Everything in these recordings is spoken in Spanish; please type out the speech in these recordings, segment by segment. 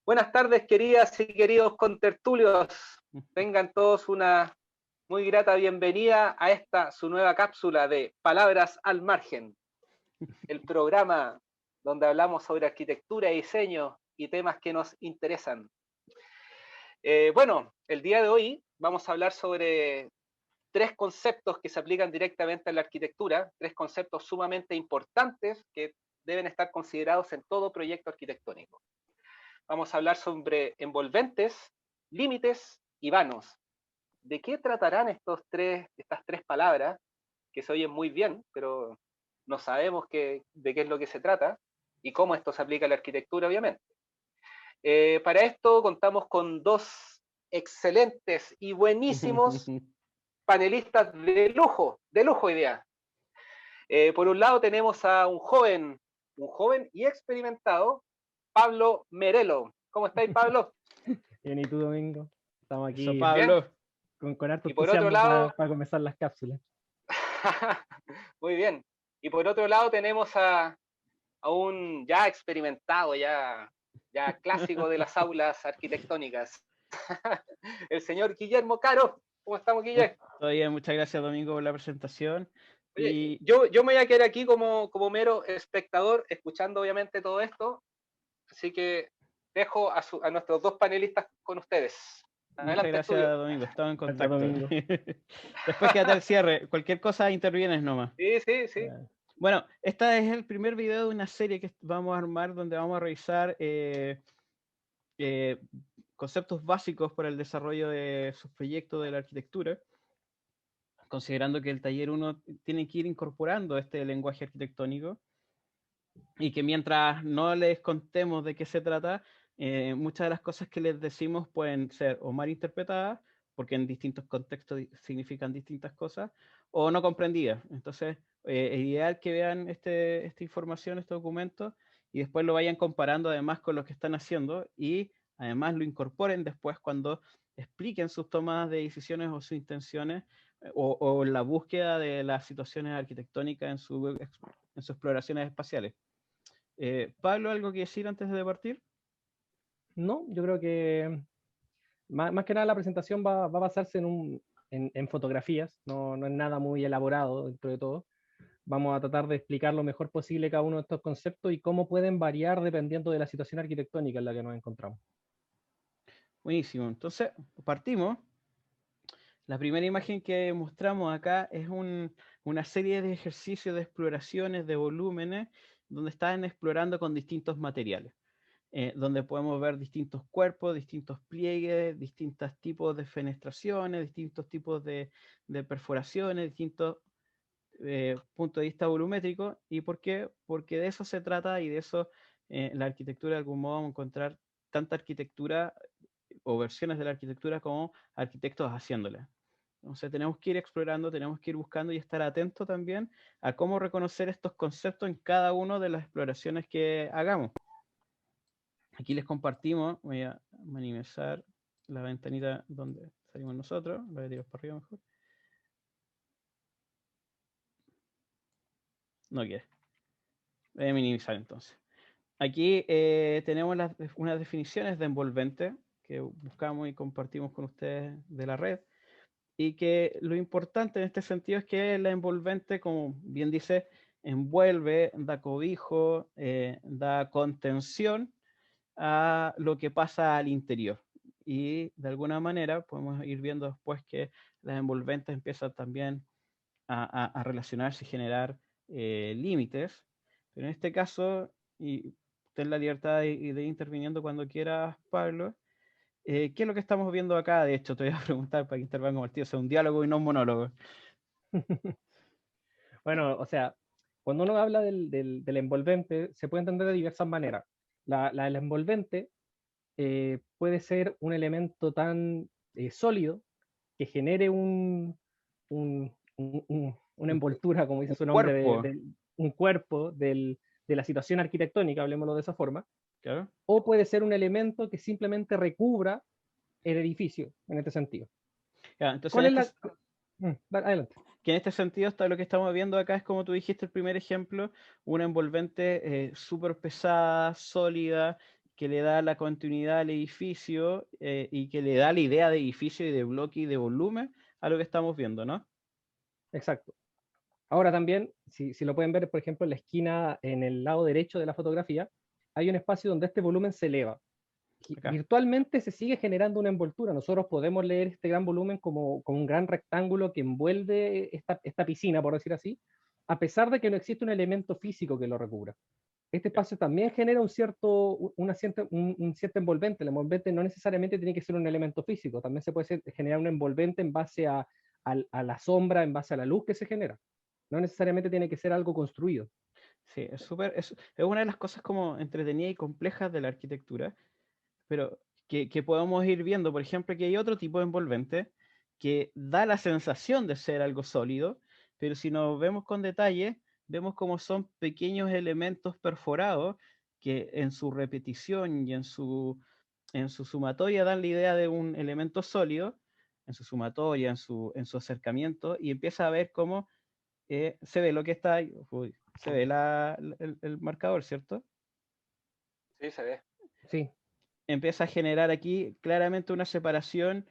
Buenas tardes, queridas y queridos contertulios. Tengan todos una muy grata bienvenida a esta su nueva cápsula de Palabras al Margen, el programa donde hablamos sobre arquitectura y diseño y temas que nos interesan. Bueno, el día de hoy vamos a hablar sobre tres conceptos que se aplican directamente a la arquitectura, tres conceptos sumamente importantes que deben estar considerados en todo proyecto arquitectónico. Vamos a hablar sobre envolventes, límites y vanos. ¿De qué tratarán estas tres palabras que se oyen muy bien, pero no sabemos de qué es lo que se trata y cómo esto se aplica a la arquitectura, obviamente? Para esto contamos con dos excelentes y buenísimos panelistas de lujo hoy día. Por un lado tenemos a un joven y experimentado, Pablo Merelo. ¿Cómo estáis, Pablo? Bien, ¿y tú, Domingo? Estamos aquí. Eso, Pablo. Con harto Y por otro lado, para comenzar las cápsulas. muy bien. Y por otro lado tenemos a un ya experimentado, ya clásico de las aulas arquitectónicas, el señor Guillermo Caro. ¿Cómo estamos, Guillermo? Todo bien, muchas gracias, Domingo, por la presentación. Oye, yo me voy a quedar aquí como mero espectador, escuchando obviamente todo esto, así que dejo a nuestros dos panelistas con ustedes. Adelante, muchas gracias, estudio. Domingo, estamos en contacto. Después quédate al cierre, cualquier cosa intervienes nomás. Sí. Bueno, este es el primer video de una serie que vamos a armar donde vamos a revisar conceptos básicos para el desarrollo de sus proyectos de la arquitectura, considerando que el taller 1 tiene que ir incorporando este lenguaje arquitectónico y que mientras no les contemos de qué se trata, muchas de las cosas que les decimos pueden ser o mal interpretadas, porque en distintos contextos significan distintas cosas, o no comprendidas. Entonces, es ideal que vean esta información, este documento, y después lo vayan comparando además con lo que están haciendo, y además lo incorporen después cuando expliquen sus tomas de decisiones o sus intenciones, o la búsqueda de las situaciones arquitectónicas en sus exploraciones espaciales. Pablo, ¿algo que decir antes de partir? No, yo creo que más que nada la presentación va a basarse en fotografías, no es nada muy elaborado dentro de todo. Vamos a tratar de explicar lo mejor posible cada uno de estos conceptos y cómo pueden variar dependiendo de la situación arquitectónica en la que nos encontramos. Buenísimo, entonces partimos. La primera imagen que mostramos acá es una serie de ejercicios de exploraciones de volúmenes donde están explorando con distintos materiales. Donde podemos ver distintos cuerpos, distintos pliegues, distintos tipos de fenestraciones, distintos tipos de perforaciones, distintos puntos de vista volumétricos. ¿Y por qué? Porque de eso se trata y de eso la arquitectura de algún modo vamos a encontrar tanta arquitectura o versiones de la arquitectura como arquitectos haciéndola. Entonces tenemos que ir explorando, tenemos que ir buscando y estar atentos también a cómo reconocer estos conceptos en cada una de las exploraciones que hagamos. Aquí les compartimos, voy a minimizar la ventanita donde salimos nosotros, voy a tirar para arriba mejor. No quiere. Voy a minimizar entonces. Aquí tenemos unas definiciones de envolvente que buscamos y compartimos con ustedes de la red. Y que lo importante en este sentido es que la envolvente, como bien dice, envuelve, da cobijo, da contención a lo que pasa al interior. Y de alguna manera podemos ir viendo después que las envolventes empiezan también a relacionarse y generar límites. Pero en este caso, y ten la libertad de ir interviniendo cuando quieras, Pablo. ¿Qué es lo que estamos viendo acá? De hecho, te voy a preguntar para que intervenga Martín, o sea, un diálogo y no un monólogo. Bueno, o sea, cuando uno habla del envolvente, se puede entender de diversas maneras. El envolvente puede ser un elemento tan sólido que genere una envoltura, como dice su nombre, un cuerpo de la situación arquitectónica, hablemoslo de esa forma. Claro. O puede ser un elemento que simplemente recubra el edificio, en este sentido. Ya, entonces, ¿Cuál es la...? Adelante. Que en este sentido, lo que estamos viendo acá es, como tú dijiste, el primer ejemplo, una envolvente súper pesada, sólida, que le da la continuidad al edificio y que le da la idea de edificio y de bloque y de volumen a lo que estamos viendo, ¿no? Exacto. Ahora también, si lo pueden ver, por ejemplo, en la esquina, en el lado derecho de la fotografía, hay un espacio donde este volumen se eleva. Acá. Virtualmente se sigue generando una envoltura. Nosotros podemos leer este gran volumen como un gran rectángulo que envuelve esta piscina, por decir así, a pesar de que no existe un elemento físico que lo recubra. Este espacio también genera un cierto envolvente. El envolvente no necesariamente tiene que ser un elemento físico, también se puede generar un envolvente en base a la sombra, en base a la luz que se genera. No necesariamente tiene que ser algo construido. Sí, es una de las cosas como entretenidas y complejas de la arquitectura, pero que podemos ir viendo, por ejemplo, que hay otro tipo de envolvente que da la sensación de ser algo sólido, pero si nos vemos con detalle, vemos como son pequeños elementos perforados que en su repetición y en su sumatoria dan la idea de un elemento sólido, en su sumatoria, en su acercamiento, y empieza a ver cómo se ve lo que está ahí. Uy, se ve el marcador, ¿cierto? Sí, se ve. Sí. Empieza a generar aquí claramente una separación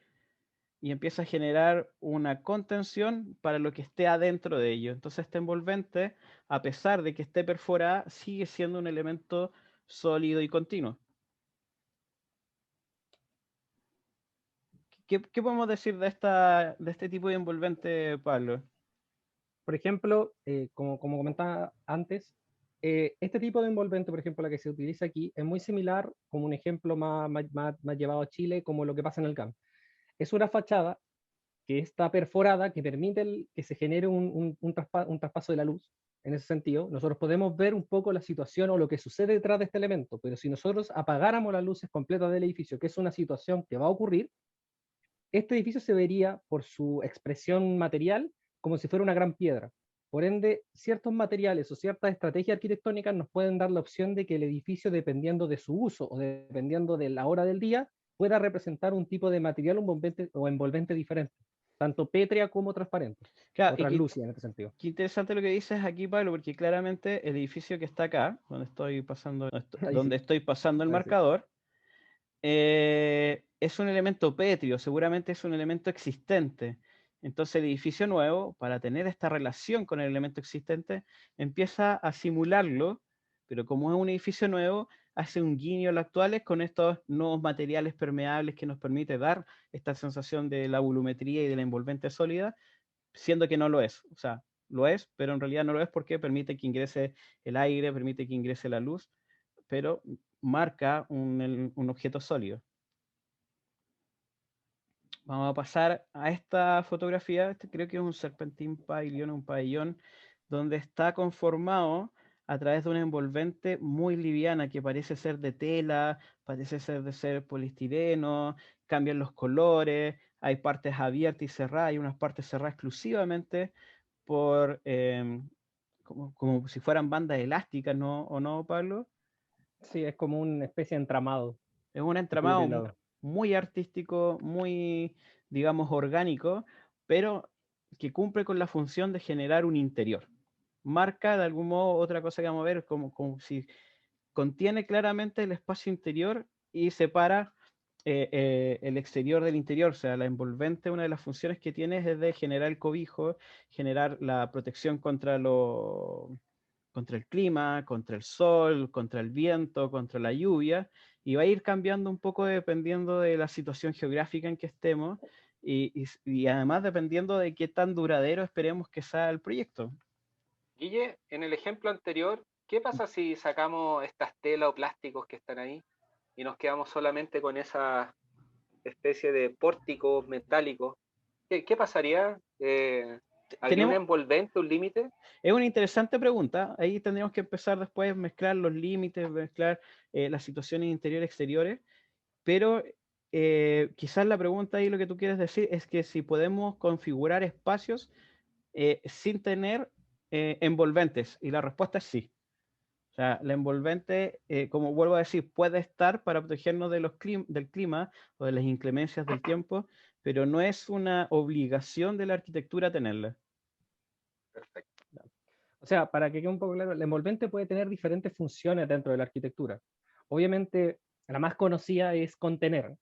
y empieza a generar una contención para lo que esté adentro de ello. Entonces este envolvente, a pesar de que esté perforada, sigue siendo un elemento sólido y continuo. ¿Qué podemos decir de este tipo de envolvente, Pablo? Por ejemplo, como comentaba antes, este tipo de envolvente, por ejemplo, la que se utiliza aquí, es muy similar, como un ejemplo más llevado a Chile, como lo que pasa en el CAM. Es una fachada que está perforada, que permite que se genere un traspaso de la luz. En ese sentido, nosotros podemos ver un poco la situación o lo que sucede detrás de este elemento, pero si nosotros apagáramos las luces completas del edificio, que es una situación que va a ocurrir, este edificio se vería por su expresión material como si fuera una gran piedra. Por ende, ciertos materiales o ciertas estrategias arquitectónicas nos pueden dar la opción de que el edificio, dependiendo de su uso o dependiendo de la hora del día, pueda representar un tipo de material o envolvente diferente, tanto pétrea como transparente, Claro, o y translúcida en este sentido. qué interesante lo que dices aquí, Pablo, porque claramente el edificio que está acá, Ahí donde sí, estoy pasando el ahí sí. marcador, es un elemento pétreo, seguramente es un elemento existente. Entonces el edificio nuevo, para tener esta relación con el elemento existente, empieza a simularlo, pero como es un edificio nuevo, hace un guiño a lo actuales con estos nuevos materiales permeables que nos permite dar esta sensación de la volumetría y de la envolvente sólida, siendo que no lo es. O sea, lo es, pero en realidad no lo es porque permite que ingrese el aire, permite que ingrese la luz, pero marca un objeto sólido. Vamos a pasar a esta fotografía. Este creo que es un serpentín pabellón, un pabellón, donde está conformado a través de una envolvente muy liviana que parece ser de tela, parece ser de ser poliestireno, cambian los colores, hay partes abiertas y cerradas, hay unas partes cerradas exclusivamente por como si fueran bandas elásticas, ¿no? ¿O no, Pablo? Sí, es como una especie de entramado Es un que cubre entramado el lado. muy artístico, muy, digamos, orgánico, pero que cumple con la función de generar un interior. Marca de algún modo otra cosa que vamos a ver, como si contiene claramente el espacio interior y separa el exterior del interior. O sea, la envolvente, una de las funciones que tiene es de generar el cobijo, generar la protección contra el clima, contra el sol, contra el viento, contra la lluvia, y va a ir cambiando un poco dependiendo de la situación geográfica en que estemos y además dependiendo de qué tan duradero esperemos que sea el proyecto. Guille, en el ejemplo anterior, ¿qué pasa si sacamos estas telas o plásticos que están ahí y nos quedamos solamente con esa especie de pórticos metálicos? ¿Qué pasaría? ¿Habría un Tenemos, envolvente, un límite? es una interesante pregunta. Ahí tendríamos que empezar después a mezclar los límites, mezclar las situaciones interiores exteriores, pero quizás la pregunta ahí lo que tú quieres decir es que si podemos configurar espacios sin tener envolventes, y la respuesta es sí. O sea, la envolvente, como vuelvo a decir, puede estar para protegernos de del clima o de las inclemencias del tiempo, pero no es una obligación de la arquitectura tenerla. Perfecto. O sea, para que quede un poco claro, el envolvente puede tener diferentes funciones dentro de la arquitectura. Obviamente, La más conocida es contener,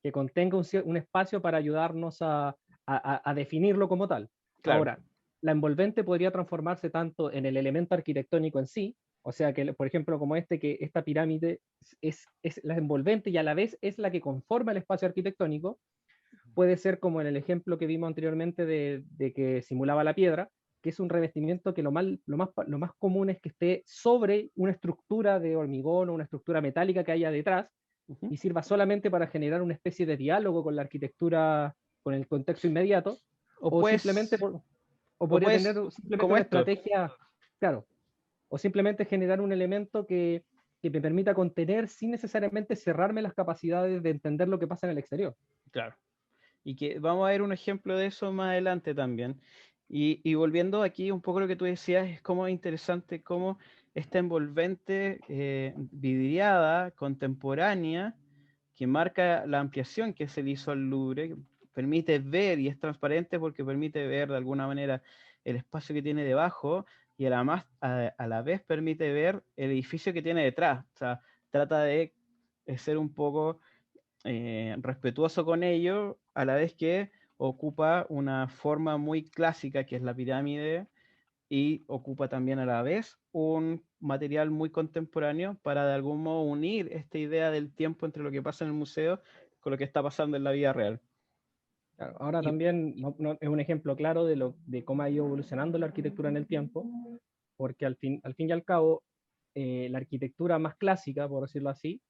que contenga un espacio para ayudarnos a definirlo como tal. Claro. Ahora, la envolvente podría transformarse tanto en el elemento arquitectónico en sí, o sea que, por ejemplo, como que esta pirámide es la envolvente y a la vez es la que conforma el espacio arquitectónico. Puede ser como en el ejemplo que vimos anteriormente de que simulaba la piedra, que es un revestimiento que lo más común es que esté sobre una estructura de hormigón o una estructura metálica que haya detrás, Ujú. y sirva solamente para generar una especie de diálogo con la arquitectura, con el contexto inmediato, O o pues, simplemente o o podría tener pues, simplemente como una esto. estrategia, claro, o simplemente generar un elemento que me permita contener sin necesariamente cerrarme las capacidades de entender lo que pasa en el exterior. Claro. Y que vamos a ver un ejemplo de eso más adelante también. Y volviendo aquí un poco a lo que tú decías, es como interesante cómo esta envolvente vidriada, contemporánea, que marca la ampliación que se le hizo al Louvre, permite ver y es transparente porque permite ver de alguna manera el espacio que tiene debajo y a la vez permite ver el edificio que tiene detrás. O sea, trata de ser un poco respetuoso con ello, a la vez que ocupa una forma muy clásica que es la pirámide y ocupa también a la vez un material muy contemporáneo para de algún modo unir esta idea del tiempo entre lo que pasa en el museo con lo que está pasando en la vida real. Claro, ahora Y, también es un ejemplo claro de cómo ha ido evolucionando la arquitectura en el tiempo, porque al fin y al cabo, la arquitectura más clásica, por decirlo así,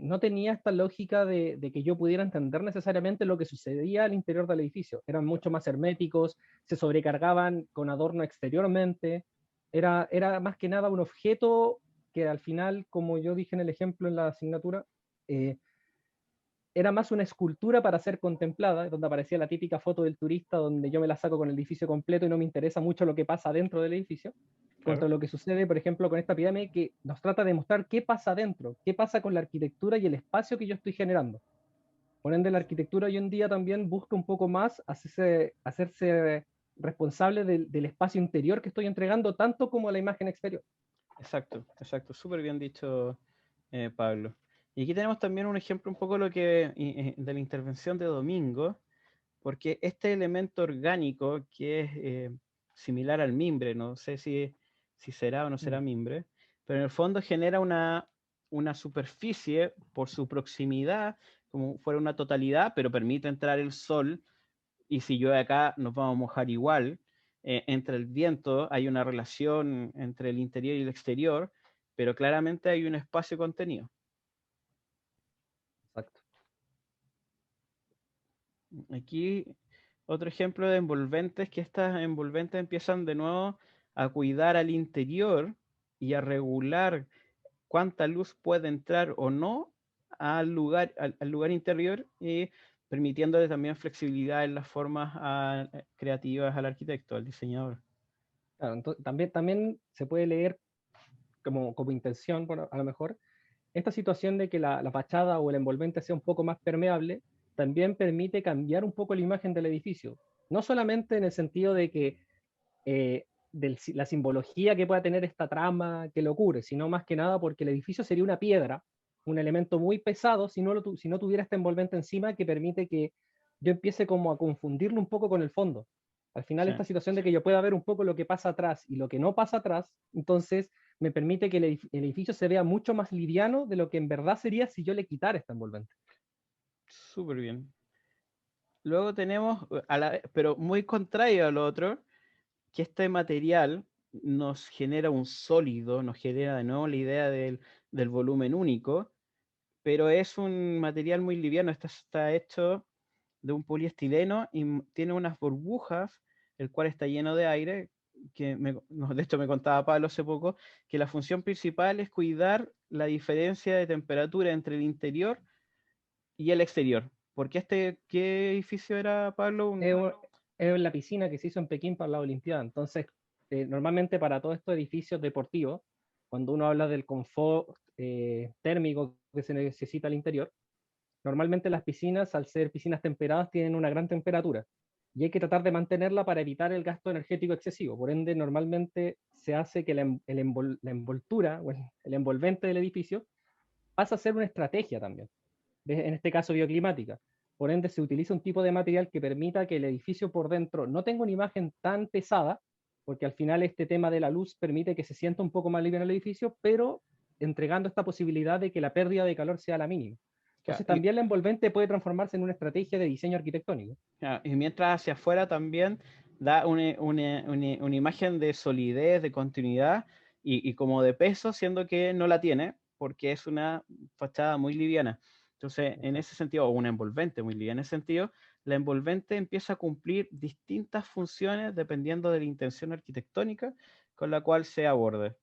no tenía esta lógica de que yo pudiera entender necesariamente lo que sucedía al interior del edificio. Eran mucho más herméticos, se sobrecargaban con adorno exteriormente. Era más que nada un objeto que al final, como yo dije en el ejemplo en la asignatura, eh, era más una escultura para ser contemplada, donde aparecía la típica foto del turista donde yo me la saco con el edificio completo y no me interesa mucho lo que pasa dentro del edificio, claro, contra lo que sucede, por ejemplo, con esta pirámide que nos trata de mostrar qué pasa dentro, qué pasa con la arquitectura y el espacio que yo estoy generando. Por ende, la arquitectura hoy en día también busca un poco más hacerse responsable del espacio interior que estoy entregando, tanto como la imagen exterior. exacto, exacto, súper bien dicho, Pablo. Y aquí tenemos también un ejemplo un poco de la intervención de Domingo, porque este elemento orgánico que es similar al mimbre, no sé si será o no será mimbre, pero en el fondo genera una superficie por su proximidad, como fuera una totalidad, pero permite entrar el sol, y si llueve acá nos vamos a mojar igual. Entre el viento hay una relación entre el interior y el exterior, pero claramente hay un espacio contenido. Exacto. Aquí otro ejemplo de envolventes, que estas envolventes empiezan de nuevo a cuidar al interior y a regular cuánta luz puede entrar o no al lugar interior, y permitiéndole también flexibilidad en las formas creativas al arquitecto, al diseñador. Claro, también se puede leer como intención, a lo mejor, esta situación de que la fachada o el envolvente sea un poco más permeable, también permite cambiar un poco la imagen del edificio. No solamente en el sentido de que la simbología que pueda tener esta trama que lo cubre, sino más que nada porque el edificio sería una piedra, un elemento muy pesado si no tuviera este envolvente encima que permite que yo empiece como a confundirlo un poco con el fondo. Al final Sí, esta situación de que yo pueda ver un poco lo que pasa atrás y lo que no pasa atrás, entonces me permite que el edificio se vea mucho más liviano de lo que en verdad sería si yo le quitara este envolvente. súper bien. Luego tenemos, pero muy contrario al otro, que este material nos genera un sólido, nos genera de nuevo la idea del volumen único, pero es un material muy liviano. Este está hecho de un poliestileno y tiene unas burbujas, el cual está lleno de aire, de hecho me contaba Pablo hace poco, que la función principal es cuidar la diferencia de temperatura entre el interior y el exterior. Porque ¿qué edificio era, Pablo? Es, un- es la piscina que se hizo en Pekín para la Olimpiada. Entonces, normalmente para todos estos edificios deportivos, cuando uno habla del confort térmico que se necesita al interior, normalmente las piscinas, al ser piscinas temperadas, tienen una gran temperatura y hay que tratar de mantenerla para evitar el gasto energético excesivo. Por ende, normalmente se hace que la envoltura o el envolvente del edificio pasa a ser una estrategia también, en este caso bioclimática. Por ende, se utiliza un tipo de material que permita que el edificio por dentro no tenga una imagen tan pesada, porque al final este tema de la luz permite que se sienta un poco más liviano el edificio, pero entregando esta posibilidad de que la pérdida de calor sea la mínima. Claro, Entonces también la envolvente puede transformarse en una estrategia de diseño arquitectónico. y mientras hacia afuera también da una imagen de solidez, de continuidad y como de peso, siendo que no la tiene, porque es una fachada muy liviana. Entonces, en ese sentido, o una envolvente muy liviana, en ese sentido, la envolvente empieza a cumplir distintas funciones dependiendo de la intención arquitectónica con la cual se aborde.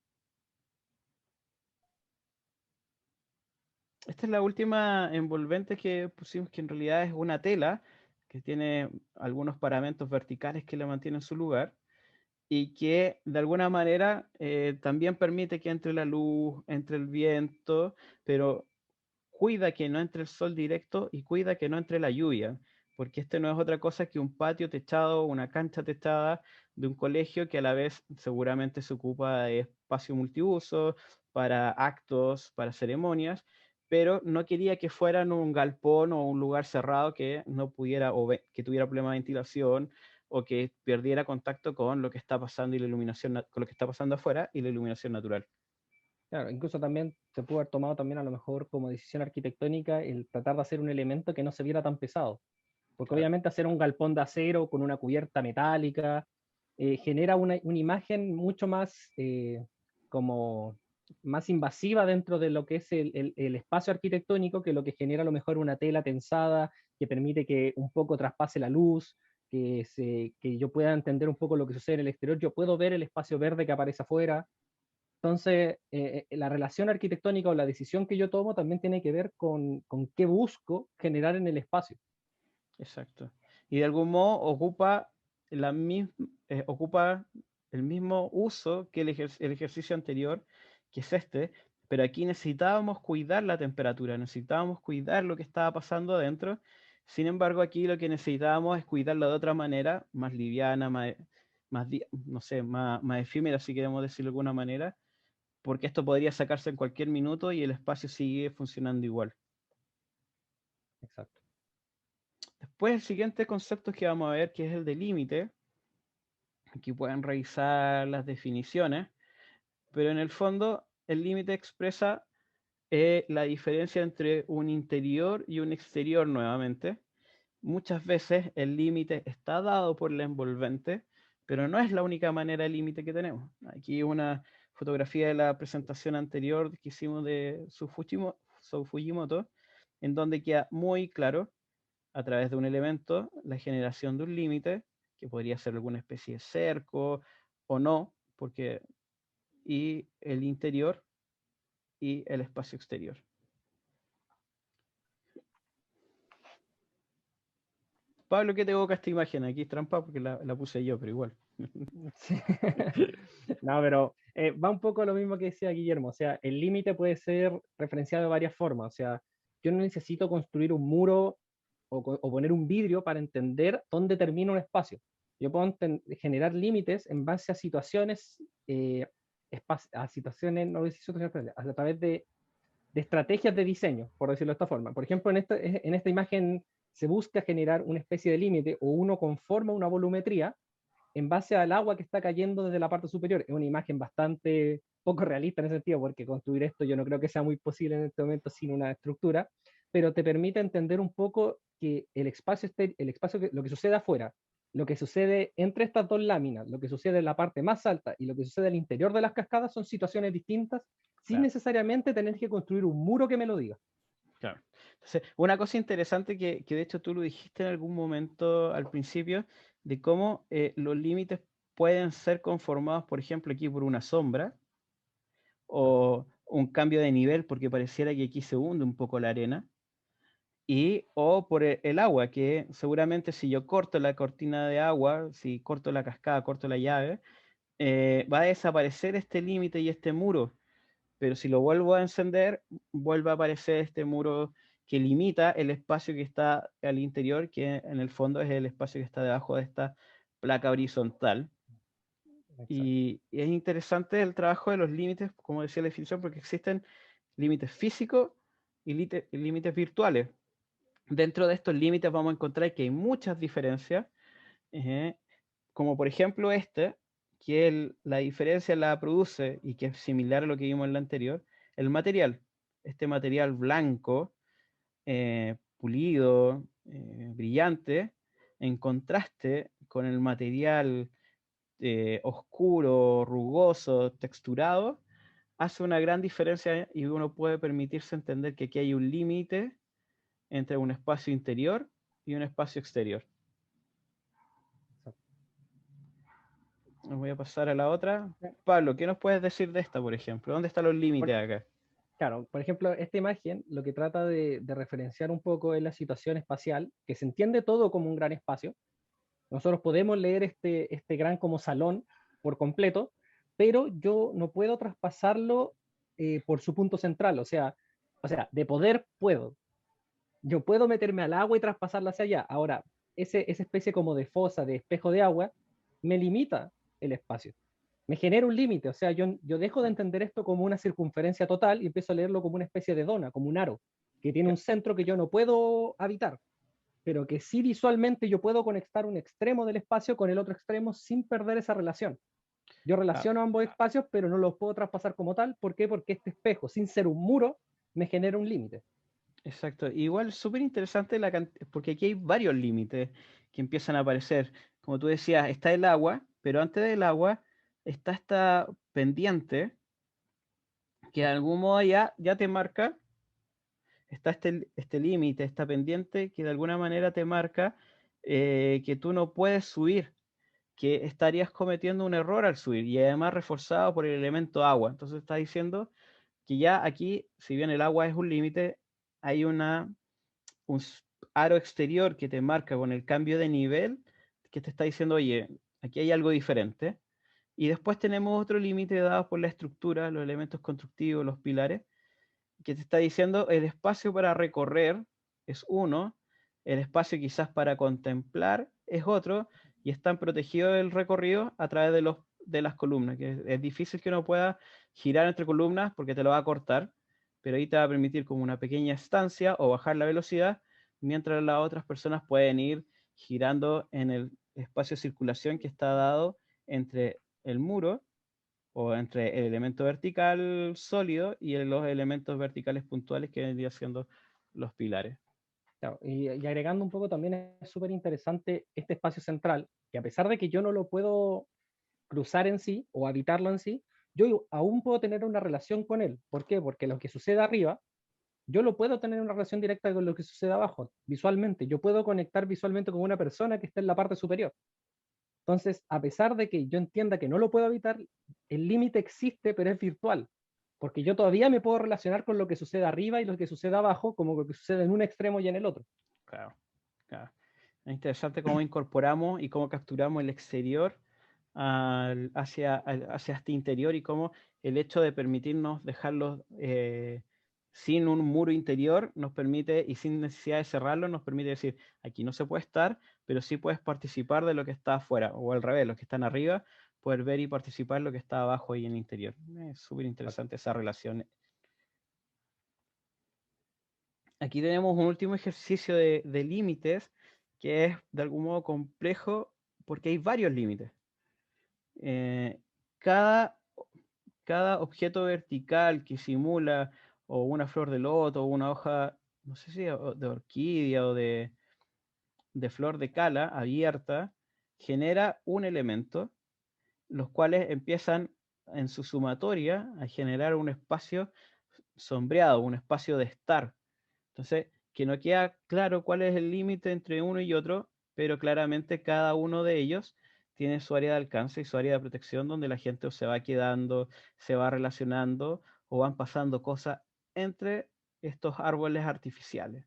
Esta es la última envolvente que pusimos, que en realidad es una tela que tiene algunos paramentos verticales que la mantienen en su lugar y que de alguna manera también permite que entre la luz, entre el viento, pero cuida que no entre el sol directo y cuida que no entre la lluvia, porque este no es otra cosa que un patio techado, una cancha techada de un colegio que a la vez seguramente se ocupa de espacio multiuso, para actos, para ceremonias, pero no quería que fueran un galpón o un lugar cerrado que no pudiera o que tuviera problema de ventilación o que perdiera contacto con lo que está pasando y la iluminación, con lo que está pasando afuera y la iluminación natural. Claro, incluso también se pudo haber tomado también a lo mejor como decisión arquitectónica el tratar de hacer un elemento que no se viera tan pesado. Porque Claro. obviamente hacer un galpón de acero con una cubierta metálica genera una imagen mucho más como más invasiva dentro de lo que es el espacio arquitectónico, que lo que genera a lo mejor una tela tensada que permite que un poco traspase la luz, que yo pueda entender un poco lo que sucede en el exterior, yo puedo ver el espacio verde que aparece afuera. Entonces, la relación arquitectónica o la decisión que yo tomo también tiene que ver con qué busco generar en el espacio. Exacto. Y de algún modo ocupa el mismo uso que el ejercicio anterior, que es este, pero aquí necesitábamos cuidar la temperatura, necesitábamos cuidar lo que estaba pasando adentro. Sin embargo, aquí lo que necesitábamos es cuidarlo de otra manera, más liviana, no sé, más efímera, si queremos decirlo de alguna manera, porque esto podría sacarse en cualquier minuto y el espacio sigue funcionando igual. Exacto. Después, el siguiente concepto que vamos a ver, que es el de límite. Aquí pueden revisar las definiciones, pero en el fondo el límite expresa la diferencia entre un interior y un exterior nuevamente. Muchas veces el límite está dado por la envolvente, pero no es la única manera de límite que tenemos. Aquí una fotografía de la presentación anterior que hicimos de Sou Fujimoto, en donde queda muy claro a través de un elemento la generación de un límite, que podría ser alguna especie de cerco o no, porque y el interior y el espacio exterior. Pablo, ¿qué te evoca esta imagen? Aquí es trampa porque la puse yo, pero igual. Sí. No, pero va un poco a lo mismo que decía Guillermo. O sea, el límite puede ser referenciado de varias formas. O sea, yo no necesito construir un muro o poner un vidrio para entender dónde termina un espacio. Yo puedo generar límites en base a situaciones, a situaciones, no sé si situaciones, a través de estrategias de diseño, por decirlo de esta forma. Por ejemplo, en esta imagen se busca generar una especie de límite o uno conforma una volumetría en base al agua que está cayendo desde la parte superior. Es una imagen bastante poco realista en ese sentido, porque construir esto yo no creo que sea muy posible en este momento sin una estructura, pero te permite entender un poco que lo que sucede afuera, lo que sucede entre estas dos láminas, lo que sucede en la parte más alta y lo que sucede al interior de las cascadas son situaciones distintas, sin Claro, necesariamente tener que construir un muro que me lo diga. claro. Entonces, una cosa interesante que de hecho tú lo dijiste en algún momento al principio, de cómo los límites pueden ser conformados, por ejemplo, aquí por una sombra, o un cambio de nivel, porque pareciera que aquí se hunde un poco la arena, o por el agua, que seguramente si yo corto la cortina de agua, si corto la cascada, corto la llave, va a desaparecer este límite y este muro, pero si lo vuelvo a encender, vuelve a aparecer este muro que limita el espacio que está al interior, que en el fondo es el espacio que está debajo de esta placa horizontal. Exacto. Y es interesante el trabajo de los límites, como decía la definición, porque existen límites físicos y límites virtuales. Dentro de estos límites vamos a encontrar que hay muchas diferencias, como por ejemplo que la diferencia la produce, y que es similar a lo que vimos en la anterior, el material. Este material blanco, pulido, brillante, en contraste con el material oscuro, rugoso, texturado, hace una gran diferencia, y uno puede permitirse entender que aquí hay un límite entre un espacio interior y un espacio exterior. Voy a pasar a la otra. Pablo, ¿qué nos puedes decir de esta, por ejemplo? ¿Dónde están los límites acá? Claro, por ejemplo, esta imagen lo que trata de referenciar un poco es la situación espacial, que se entiende todo como un gran espacio. Nosotros podemos leer este gran como salón por completo, pero yo no puedo traspasarlo por su punto central. O sea, de poder puedo. Yo puedo meterme al agua y traspasarla hacia allá. Ahora, esa especie como de fosa, de espejo de agua, me limita el espacio. Me genera un límite. O sea, yo dejo de entender esto como una circunferencia total y empiezo a leerlo como una especie de dona, como un aro, que tiene un centro que yo no puedo habitar, pero que sí visualmente yo puedo conectar un extremo del espacio con el otro extremo sin perder esa relación. Yo relaciono ambos espacios, pero no los puedo traspasar como tal. ¿Por qué? Porque este espejo, sin ser un muro, me genera un límite. Exacto. Igual súper interesante porque aquí hay varios límites que empiezan a aparecer. Como tú decías, está el agua, pero antes del agua está esta pendiente que de algún modo ya te marca. Está este límite, esta pendiente que de alguna manera te marca que tú no puedes subir, que estarías cometiendo un error al subir, y además reforzado por el elemento agua. Entonces está diciendo que ya aquí, si bien el agua es un límite, hay un aro exterior que te marca con el cambio de nivel, que te está diciendo, oye, aquí hay algo diferente. Y después tenemos otro límite dado por la estructura, los elementos constructivos, los pilares, que te está diciendo el espacio para recorrer es uno, el espacio quizás para contemplar es otro, y están protegidos el recorrido a través de las columnas, que es difícil que uno pueda girar entre columnas porque te lo va a cortar, pero ahí te va a permitir como una pequeña estancia o bajar la velocidad, mientras las otras personas pueden ir girando en el espacio de circulación que está dado entre el muro, o entre el elemento vertical sólido y los elementos verticales puntuales que vendrían siendo los pilares. Claro, y agregando un poco también es súper interesante este espacio central, que a pesar de que yo no lo puedo cruzar en sí o habitarlo en sí, yo aún puedo tener una relación con él. ¿Por qué? Porque lo que sucede arriba, yo lo puedo tener una relación directa con lo que sucede abajo, visualmente. Yo puedo conectar visualmente con una persona que está en la parte superior. Entonces, a pesar de que yo entienda que no lo puedo habitar, el límite existe, pero es virtual. Porque yo todavía me puedo relacionar con lo que sucede arriba y lo que sucede abajo, como lo que sucede en un extremo y en el otro. Claro, claro. Es interesante cómo incorporamos y cómo capturamos el exterior hacia este interior, y cómo el hecho de permitirnos dejarlo sin un muro interior nos permite, y sin necesidad de cerrarlo, nos permite decir, aquí no se puede estar, pero sí puedes participar de lo que está afuera, o al revés, los que están arriba, poder ver y participar de lo que está abajo y en el interior. Es súper interesante esa relación. Aquí tenemos un último ejercicio de límites que es de algún modo complejo porque hay varios límites. Eh, cada, cada objeto vertical que simula o una flor de loto o una hoja, no sé si de orquídea o de flor de cala abierta, genera un elemento, los cuales empiezan en su sumatoria a generar un espacio sombreado, un espacio de estar. Entonces, que no queda claro cuál es el límite entre uno y otro, pero claramente cada uno de ellos tiene su área de alcance y su área de protección, donde la gente o se va quedando, se va relacionando, o van pasando cosas entre estos árboles artificiales.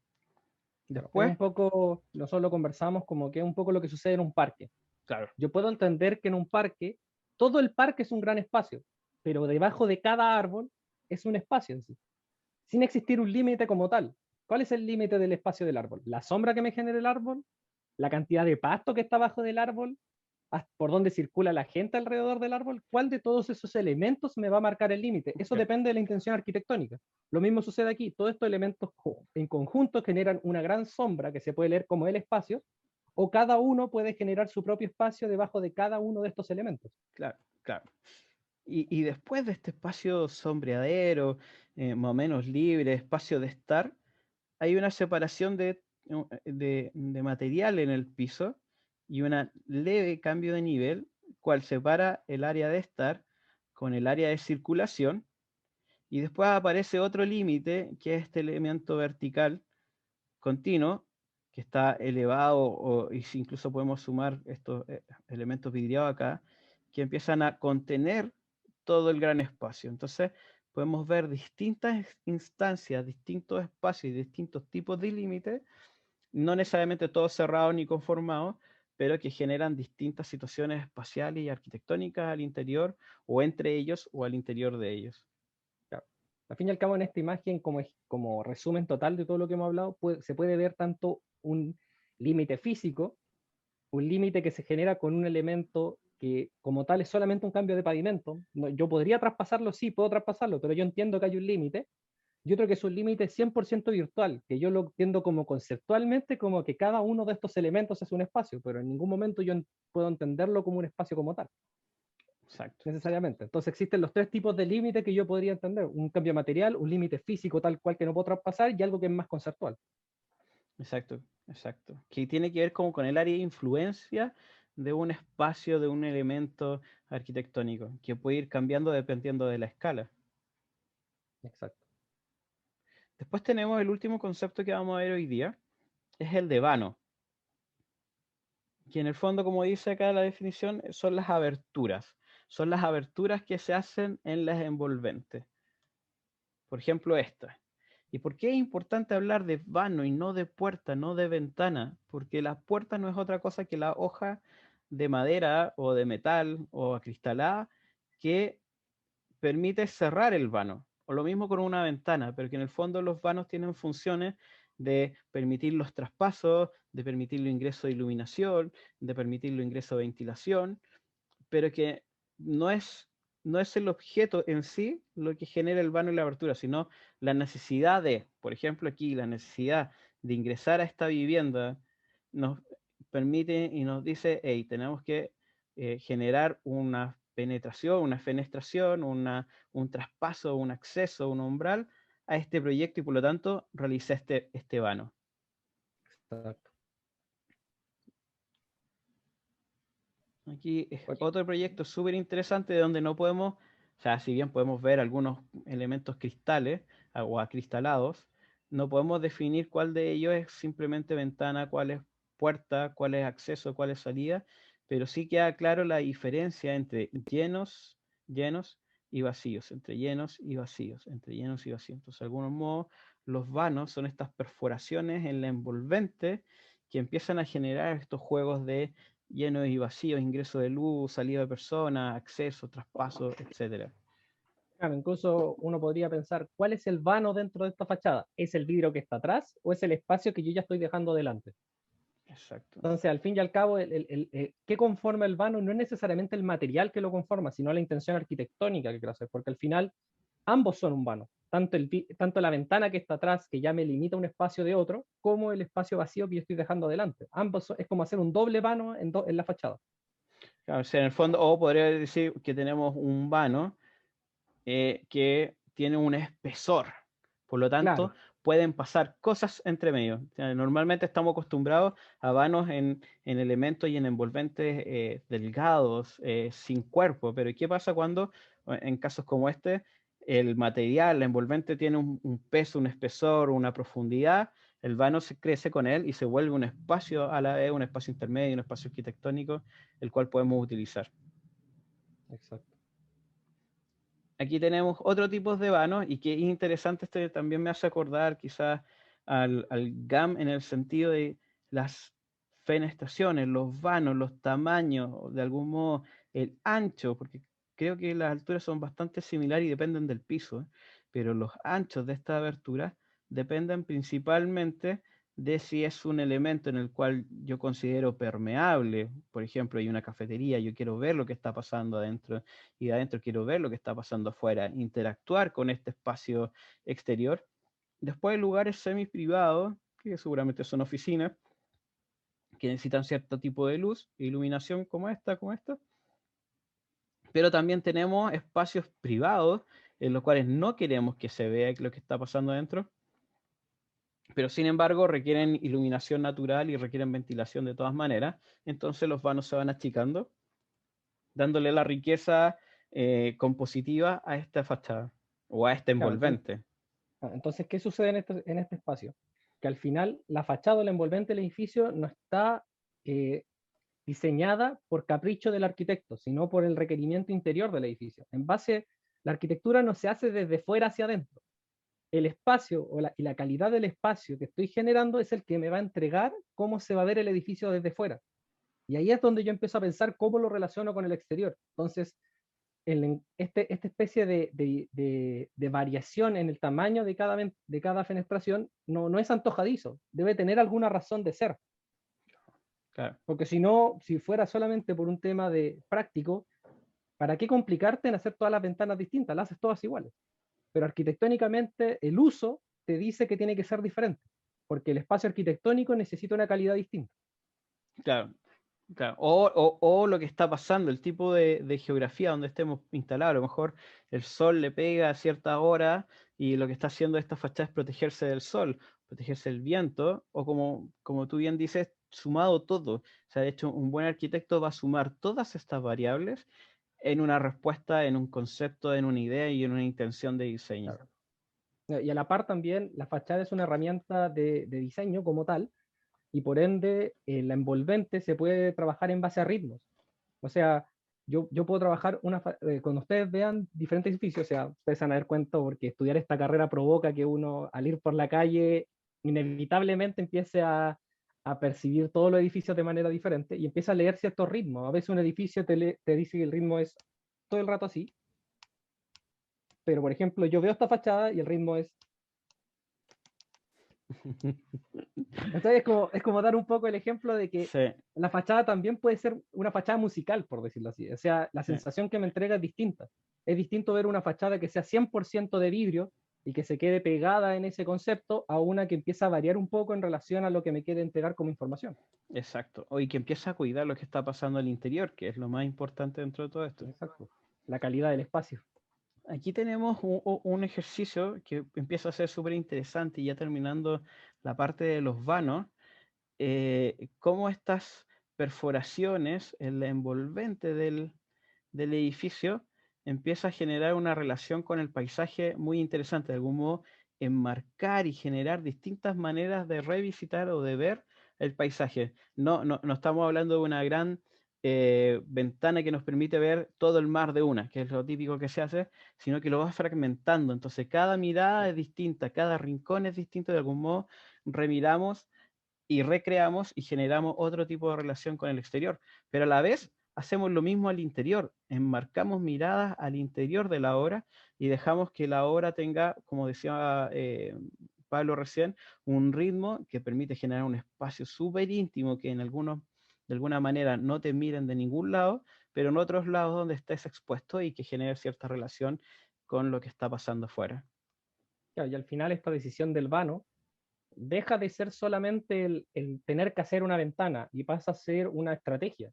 Claro, es Después, un poco, nosotros lo conversamos como que es un poco lo que sucede en un parque. claro, Yo puedo entender que en un parque, todo el parque es un gran espacio, pero debajo de cada árbol es un espacio en sí, sin existir un límite como tal. ¿Cuál es el límite del espacio del árbol? ¿La sombra que me genera el árbol? ¿La cantidad de pasto que está abajo del árbol? por dónde circula la gente alrededor del árbol, ¿cuál de todos esos elementos me va a marcar el límite? Eso depende de la intención arquitectónica. Lo mismo sucede aquí. Todos estos elementos en conjunto generan una gran sombra que se puede leer como el espacio, o cada uno puede generar su propio espacio debajo de cada uno de estos elementos. Claro, claro. Y después de este espacio sombreadero, más o menos libre, espacio de estar, hay una separación de material en el piso y un leve cambio de nivel, cual separa el área de estar con el área de circulación, y después aparece otro límite, que es este elemento vertical continuo, que está elevado, y si incluso podemos sumar estos elementos vidriados acá, que empiezan a contener todo el gran espacio. Entonces, podemos ver distintas instancias, distintos espacios y distintos tipos de límites, no necesariamente todos cerrados ni conformados, pero que generan distintas situaciones espaciales y arquitectónicas al interior, o entre ellos, o al interior de ellos. Al fin y al cabo, en esta imagen, como resumen total de todo lo que hemos hablado, se puede ver tanto un límite físico, un límite que se genera con un elemento que como tal es solamente un cambio de pavimento. No, yo podría traspasarlo, sí, puedo traspasarlo, pero yo entiendo que hay un límite. Y otro que es un límite 100% virtual, que yo lo entiendo como conceptualmente, como que cada uno de estos elementos es un espacio, pero en ningún momento yo puedo entenderlo como un espacio como tal. Exacto. Necesariamente. Entonces existen los tres tipos de límites que yo podría entender. Un cambio material, un límite físico tal cual que no puedo traspasar y algo que es más conceptual. Exacto, exacto. Que tiene que ver como con el área de influencia de un espacio, de un elemento arquitectónico, que puede ir cambiando dependiendo de la escala. Exacto. Después tenemos el último concepto que vamos a ver hoy día, es el de vano, que en el fondo, como dice acá la definición, son las aberturas. Son las aberturas que se hacen en las envolventes. Por ejemplo, esta. ¿Y por qué es importante hablar de vano y no de puerta, no de ventana? Porque la puerta no es otra cosa que la hoja de madera o de metal o acristalada que permite cerrar el vano. O lo mismo con una ventana, pero que en el fondo los vanos tienen funciones de permitir los traspasos, de permitir el ingreso de iluminación, de permitir el ingreso de ventilación, pero que no es, no es el objeto en sí lo que genera el vano y la abertura, sino la necesidad de, por ejemplo aquí, la necesidad de ingresar a esta vivienda nos permite y nos dice, hey, tenemos que generar una penetración, una fenestración, un traspaso, un acceso, un umbral a este proyecto, y por lo tanto realiza este vano. Exacto. Aquí es otro proyecto súper interesante de donde no podemos, o sea, si bien podemos ver algunos elementos cristales o acristalados, no podemos definir cuál de ellos es simplemente ventana, cuál es puerta, cuál es acceso, cuál es salida, pero sí queda claro la diferencia entre llenos, llenos y vacíos, entre llenos y vacíos, entre llenos y vacíos. Entonces, de algún modo, los vanos son estas perforaciones en la envolvente que empiezan a generar estos juegos de llenos y vacíos, ingreso de luz, salida de personas, acceso, traspaso, etcétera. Claro, incluso uno podría pensar, ¿cuál es el vano dentro de esta fachada? ¿Es el vidrio que está atrás o es el espacio que yo ya estoy dejando delante? Exacto. Entonces, al fin y al cabo, ¿qué conforma el vano? No es necesariamente el material que lo conforma, sino la intención arquitectónica que quiero hacer, porque al final ambos son un vano. Tanto la ventana que está atrás, que ya me limita un espacio de otro, como el espacio vacío que yo estoy dejando adelante. Ambos es como hacer un doble vano en la fachada. Claro, o sea, en el fondo, o podría decir que tenemos un vano que tiene un espesor. Por lo tanto, Claro, pueden pasar cosas entre medio. O sea, normalmente estamos acostumbrados a vanos en elementos y en envolventes delgados, sin cuerpo. Pero ¿qué pasa cuando, en casos como este, el material, la envolvente tiene un peso, un espesor, una profundidad? El vano se crece con él y se vuelve un espacio a la vez, un espacio intermedio, un espacio arquitectónico, el cual podemos utilizar. exacto. Aquí tenemos otro tipo de vanos, y que es interesante, este también me hace acordar quizás al GAM en el sentido de las fenestraciones, los vanos, los tamaños, de algún modo el ancho, porque creo que las alturas son bastante similares y dependen del piso, pero los anchos de esta abertura dependen principalmente de si es un elemento en el cual yo considero permeable. Por ejemplo, hay una cafetería, yo quiero ver lo que está pasando adentro y de adentro quiero ver lo que está pasando afuera, interactuar con este espacio exterior. Después hay lugares semi-privados, que seguramente son oficinas, que necesitan cierto tipo de luz e iluminación como esta, pero también tenemos espacios privados en los cuales no queremos que se vea lo que está pasando adentro, pero sin embargo requieren iluminación natural y requieren ventilación de todas maneras. Entonces los vanos se van achicando, dándole la riqueza compositiva a esta fachada o a este Claro, envolvente. entonces, ¿qué sucede en este espacio? Que al final la fachada o el envolvente del edificio no está diseñada por capricho del arquitecto, sino por el requerimiento interior del edificio. En base, la arquitectura no se hace desde fuera hacia adentro. El espacio y la calidad del espacio que estoy generando es el que me va a entregar cómo se va a ver el edificio desde fuera. Y ahí es donde yo empiezo a pensar cómo lo relaciono con el exterior. Entonces, esta especie de variación en el tamaño de cada fenestración no es antojadizo, debe tener alguna razón de ser. Claro. Porque si no, si fuera solamente por un tema de práctico, ¿para qué complicarte en hacer todas las ventanas distintas? Las haces todas iguales. Pero arquitectónicamente el uso te dice que tiene que ser diferente, porque el espacio arquitectónico necesita una calidad distinta. Claro, claro. O lo que está pasando, el tipo de geografía donde estemos instalados. A lo mejor el sol le pega a cierta hora y lo que está haciendo esta fachada es protegerse del sol, protegerse del viento, o como tú bien dices, sumado todo. O sea, de hecho, un buen arquitecto va a sumar todas estas variables en una respuesta, en un concepto, en una idea y en una intención de diseño. Claro. Y a la par también, la fachada es una herramienta de diseño como tal, y por ende la envolvente se puede trabajar en base a ritmos. O sea, yo puedo trabajar cuando ustedes vean diferentes edificios, o sea, ustedes se van a dar cuenta porque estudiar esta carrera provoca que uno al ir por la calle inevitablemente empiece a percibir todos los edificios de manera diferente y empieza a leer ciertos ritmos. A veces un edificio te dice que el ritmo es todo el rato así, pero por ejemplo yo veo esta fachada y el ritmo es... Entonces es como dar un poco el ejemplo de que Sí, la fachada también puede ser una fachada musical, por decirlo así. O sea, la sí. sensación que me entrega es distinta. Es distinto ver una fachada que sea 100% de vidrio y que se quede pegada en ese concepto a una que empieza a variar un poco en relación a lo que me quiere entregar como información. Exacto. O y que empieza a cuidar lo que está pasando al interior, que es lo más importante dentro de todo esto. Exacto. La calidad del espacio. Aquí tenemos un ejercicio que empieza a ser súper interesante y ya terminando la parte de los vanos, cómo estas perforaciones en la envolvente del edificio empieza a generar una relación con el paisaje muy interesante, de algún modo enmarcar y generar distintas maneras de revisitar o de ver el paisaje. No estamos hablando de una gran ventana que nos permite ver todo el mar de una, que es lo típico que se hace, sino que lo va fragmentando. Entonces cada mirada es distinta, cada rincón es distinto, de algún modo remiramos y recreamos y generamos otro tipo de relación con el exterior, pero a la vez hacemos lo mismo al interior, enmarcamos miradas al interior de la obra y dejamos que la obra tenga, como decía Pablo recién, un ritmo que permite generar un espacio súper íntimo que de alguna manera no te miren de ningún lado, pero en otros lados donde estés expuesto y que genere cierta relación con lo que está pasando afuera. Claro, y al final esta decisión del vano deja de ser solamente el tener que hacer una ventana y pasa a ser una estrategia.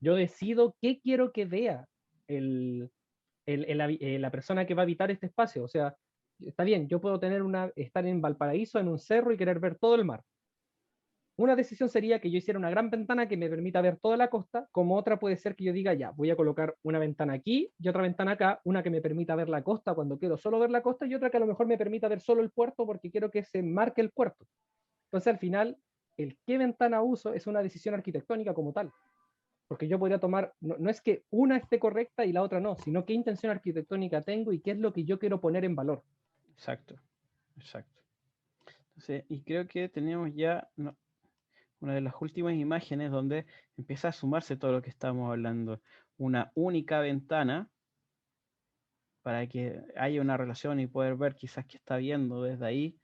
Yo decido qué quiero que vea la persona que va a habitar este espacio. O sea, está bien, yo puedo estar en Valparaíso, en un cerro y querer ver todo el mar. Una decisión sería que yo hiciera una gran ventana que me permita ver toda la costa, como otra puede ser que yo diga, ya, voy a colocar una ventana aquí y otra ventana acá, una que me permita ver la costa cuando quiero solo ver la costa y otra que a lo mejor me permita ver solo el puerto porque quiero que se marque el puerto. Entonces, al final, el qué ventana uso es una decisión arquitectónica como tal. Porque yo podría tomar, no es que una esté correcta y la otra no, sino qué intención arquitectónica tengo y qué es lo que yo quiero poner en valor. Exacto, exacto. Entonces, y creo que tenemos ya una de las últimas imágenes donde empieza a sumarse todo lo que estamos hablando. Una única ventana para que haya una relación y poder ver quizás qué está viendo desde ahí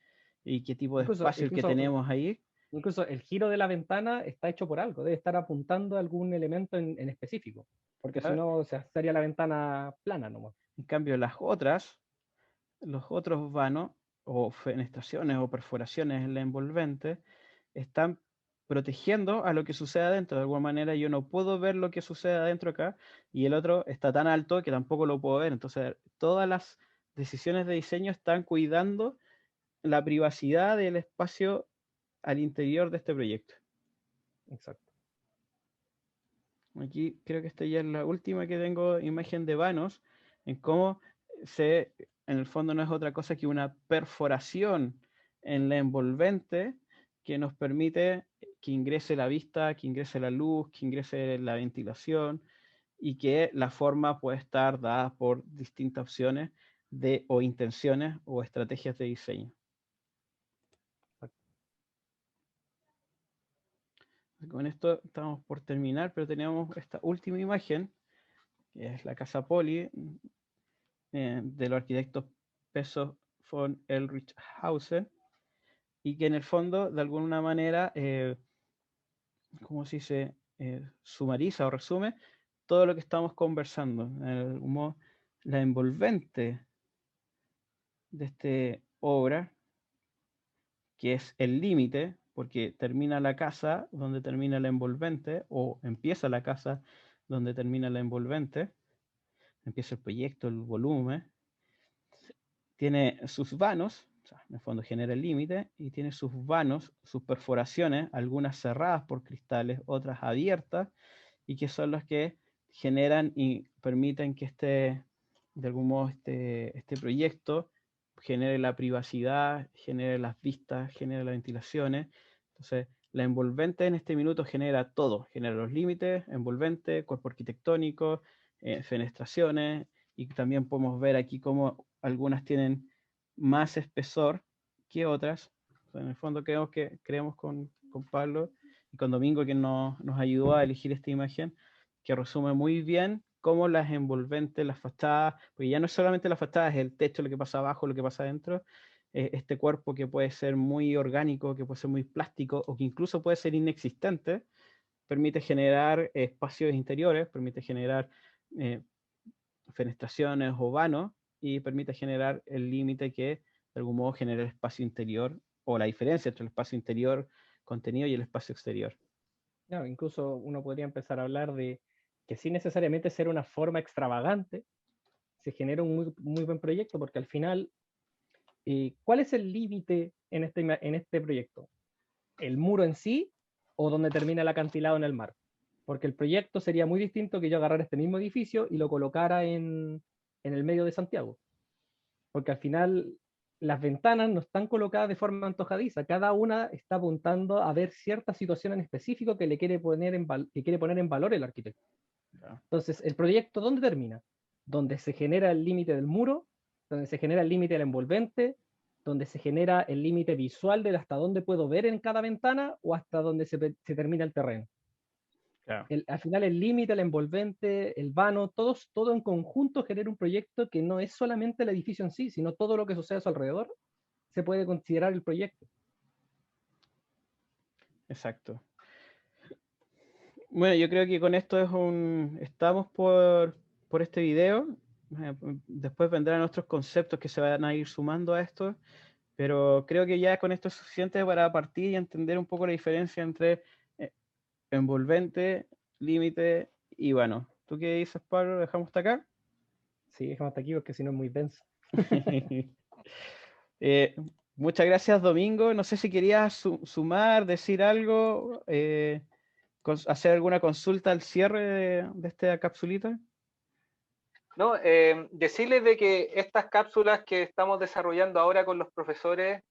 y qué tipo de espacio el que Incluso tenemos ahí. Incluso el giro de la ventana está hecho por algo, debe estar apuntando a algún elemento en específico, porque si no, o sea, sería la ventana plana nomás. En cambio, los otros vanos, o fenestraciones o perforaciones en la envolvente, están protegiendo a lo que sucede adentro. De alguna manera yo no puedo ver lo que sucede adentro acá, y el otro está tan alto que tampoco lo puedo ver. Entonces, todas las decisiones de diseño están cuidando la privacidad del espacio al interior de este proyecto. Exacto. Aquí creo que esta ya es la última que tengo imagen de vanos, en cómo en el fondo no es otra cosa que una perforación en la envolvente que nos permite que ingrese la vista, que ingrese la luz, que ingrese la ventilación, y que la forma puede estar dada por distintas opciones o intenciones o estrategias de diseño. Con esto estamos por terminar, pero teníamos esta última imagen, que es la casa Poli, de los arquitectos Peso von Elrichhausen, y que en el fondo, de alguna manera, ¿cómo se dice? Sumariza o resume todo lo que estamos conversando. La envolvente de esta obra, que es el límite, porque termina la casa donde termina la envolvente, o empieza la casa donde termina la envolvente, empieza el proyecto, el volumen, tiene sus vanos, o sea, en el fondo genera el límite, y tiene sus vanos, sus perforaciones, algunas cerradas por cristales, otras abiertas, y que son las que generan y permiten que de algún modo, este proyecto genere la privacidad, genere las vistas, genere las ventilaciones. Entonces, la envolvente en este minuto genera todo, genera los límites, envolvente, cuerpo arquitectónico, fenestraciones, y también podemos ver aquí cómo algunas tienen más espesor que otras. O sea, en el fondo creemos con Pablo y con Domingo, que nos ayudó a elegir esta imagen, que resume muy bien cómo las envolventes, las fachadas, porque ya no es solamente la fachada, es el techo, lo que pasa abajo, lo que pasa adentro, este cuerpo que puede ser muy orgánico, que puede ser muy plástico, o que incluso puede ser inexistente, permite generar espacios interiores, permite generar fenestraciones o vanos, y permite generar el límite que de algún modo genera el espacio interior, o la diferencia entre el espacio interior contenido y el espacio exterior. Claro, incluso uno podría empezar a hablar de que sin necesariamente ser una forma extravagante, se genera un muy buen proyecto, porque al final, ¿cuál es el límite en este proyecto? ¿El muro en sí o donde termina el acantilado en el mar? Porque el proyecto sería muy distinto que yo agarrar este mismo edificio y lo colocara en el medio de Santiago. Porque al final las ventanas no están colocadas de forma antojadiza, cada una está apuntando a ver cierta situación en específico que le quiere poner en valor el arquitecto. Entonces, ¿el proyecto dónde termina? Donde se genera el límite del muro, donde se genera el límite del envolvente, donde se genera el límite visual de hasta dónde puedo ver en cada ventana, o hasta donde se termina el terreno. Claro. Al final el límite, el envolvente, el vano, todo en conjunto genera un proyecto que no es solamente el edificio en sí, sino todo lo que sucede a su alrededor se puede considerar el proyecto. Exacto. Bueno, yo creo que con esto estamos por este video. Después vendrán otros conceptos que se van a ir sumando a esto, pero creo que ya con esto es suficiente para partir y entender un poco la diferencia entre envolvente, límite y vano. ¿Tú qué dices, Pablo? ¿Dejamos hasta acá? Sí, dejamos hasta aquí porque si no es muy denso. Muchas gracias, Domingo. No sé si querías sumar, decir algo, hacer alguna consulta al cierre de esta capsulita. No, decirles de que estas cápsulas que estamos desarrollando ahora con los profesores,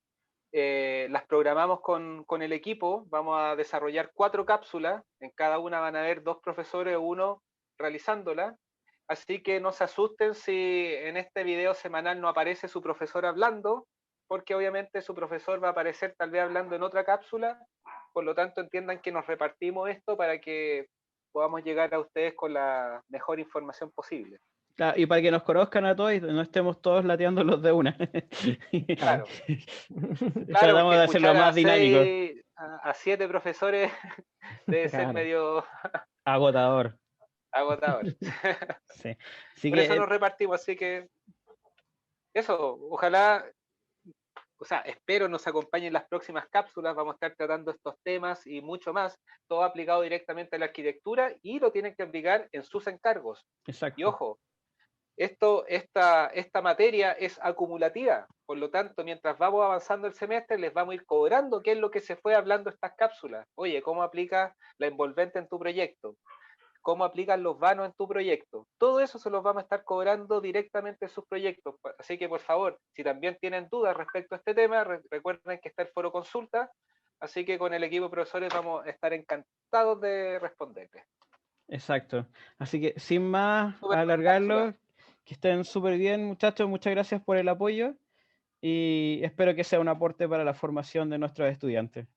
las programamos con el equipo. Vamos a desarrollar 4 cápsulas, en cada una van a haber 2 profesores o 1 realizándola. Así que no se asusten si en este video semanal no aparece su profesor hablando, porque obviamente su profesor va a aparecer tal vez hablando en otra cápsula. Por lo tanto, entiendan que nos repartimos esto para que podamos llegar a ustedes con la mejor información posible. Claro, y para que nos conozcan a todos y no estemos todos lateando los de una. Claro. Tratamos de hacerlo más dinámico. a 7 profesores debe ser Claro. medio Agotador. agotador. Sí. Así Por eso que nos repartimos, así que eso, ojalá, o sea, espero nos acompañen las próximas cápsulas, vamos a estar tratando estos temas y mucho más, todo aplicado directamente a la arquitectura y lo tienen que aplicar en sus encargos. exacto. Y ojo, esta materia es acumulativa, por lo tanto, mientras vamos avanzando el semestre, les vamos a ir cobrando qué es lo que se fue hablando estas cápsulas. Oye, ¿cómo aplicas la envolvente en tu proyecto? ¿Cómo aplicas los vanos en tu proyecto? Todo eso se los vamos a estar cobrando directamente en sus proyectos. Así que, por favor, si también tienen dudas respecto a este tema, recuerden que está el foro consulta, así que con el equipo de profesores vamos a estar encantados de responderles. Exacto. Así que sin más Súper alargarlo, que estén súper bien, muchachos. Muchas gracias por el apoyo y espero que sea un aporte para la formación de nuestros estudiantes.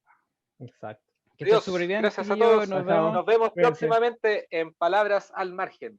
Exacto. Que estén Adiós, súper bien, gracias a chiquillos. todos. Nos Chao. vemos. Nos vemos Cuídense. próximamente en Palabras al Margen.